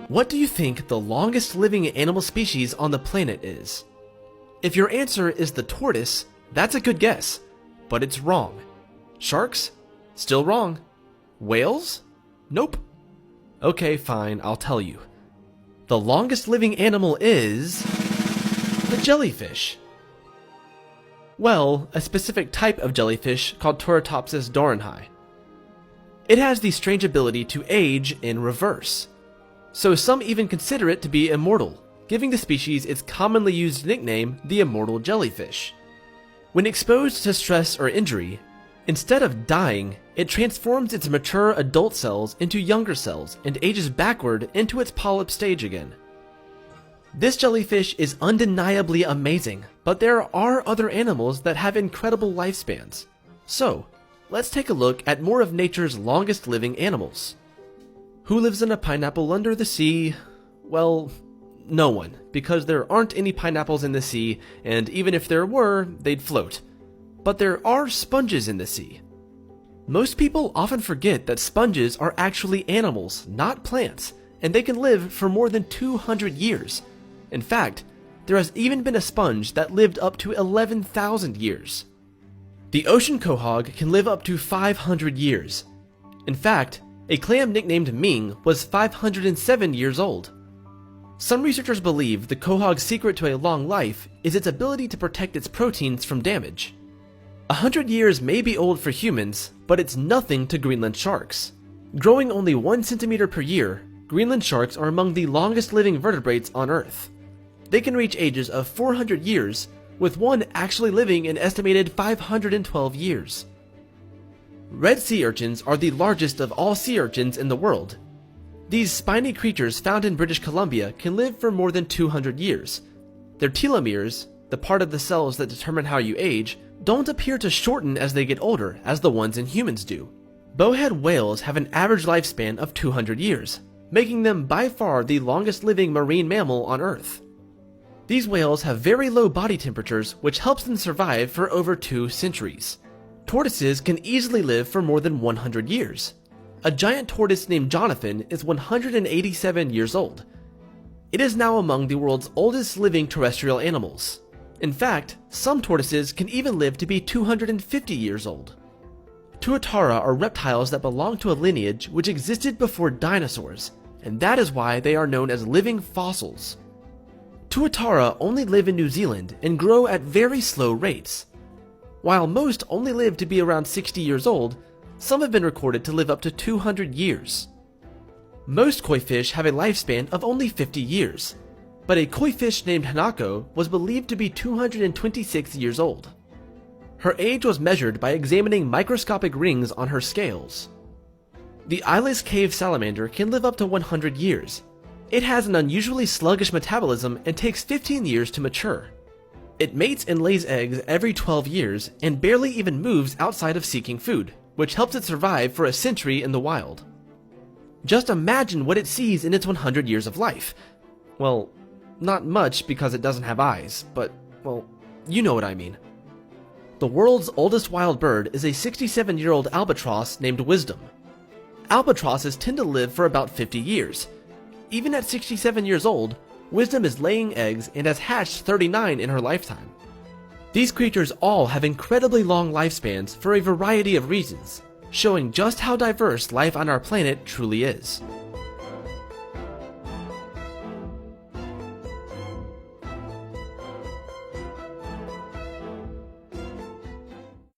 What do you think the longest living animal species on the planet is? If your answer is the tortoise, that's a good guess, but it's wrong. Sharks? Still wrong. Whales? Nope. Okay, fine, I'll tell you. The longest living animal is the jellyfish. Well, a specific type of jellyfish called Turritopsis dohrnii. It has the strange ability to age in reverse. So some even consider it to be immortal, giving the species its commonly used nickname, the immortal jellyfish. When exposed to stress or injury, instead of dying, it transforms its mature adult cells into younger cells and ages backward into its polyp stage again. This jellyfish is undeniably amazing, but there are other animals that have incredible lifespans. So, let's take a look at more of nature's longest living animals. Who lives in a pineapple under the sea? Well, no one, because there aren't any pineapples in the sea, and even if there were, they'd float. But there are sponges in the sea. Most people often forget that sponges are actually animals, not plants, and they can live for more than 200 years. In fact, there has even been a sponge that lived up to 11,000 years. The ocean quahog can live up to 500 years. In fact, a clam nicknamed Ming was 507 years old. Some researchers believe the quahog's secret to a long life is its ability to protect its proteins from damage. 100 years may be old for humans, but it's nothing to Greenland sharks. Growing only 1 centimeter per year, Greenland sharks are among the longest living vertebrates on Earth. They can reach ages of 400 years, with one actually living an estimated 512 years. Red sea urchins are the largest of all sea urchins in the world. These spiny creatures found in British Columbia can live for more than 200 years. Their telomeres, the part of the cells that determine how you age, don't appear to shorten as they get older as the ones in humans do. Bowhead whales have an average lifespan of 200 years, making them by far the longest living marine mammal on Earth. These whales have very low body temperatures, which helps them survive for over 2 centuries. Tortoises can easily live for more than 100 years. A giant tortoise named Jonathan is 187 years old. It is now among the world's oldest living terrestrial animals. In fact, some tortoises can even live to be 250 years old. Tuatara are reptiles that belong to a lineage which existed before dinosaurs, and that is why they are known as living fossils. Tuatara only live in New Zealand and grow at very slow rates. While most only live to be around 60 years old, some have been recorded to live up to 200 years. Most koi fish have a lifespan of only 50 years, but a koi fish named Hanako was believed to be 226 years old. Her age was measured by examining microscopic rings on her scales. The eyeless cave salamander can live up to 100 years. It has an unusually sluggish metabolism and takes 15 years to mature. It mates and lays eggs every 12 years and barely even moves outside of seeking food, which helps it survive for a century in the wild. Just imagine what it sees in its 100 years of life. Well, not much because it doesn't have eyes, but, well, you know what I mean. The world's oldest wild bird is a 67-year-old albatross named Wisdom. Albatrosses tend to live for about 50 years. Even at 67 years old, Wisdom is laying eggs and has hatched 39 in her lifetime. These creatures all have incredibly long lifespans for a variety of reasons, showing just how diverse life on our planet truly is.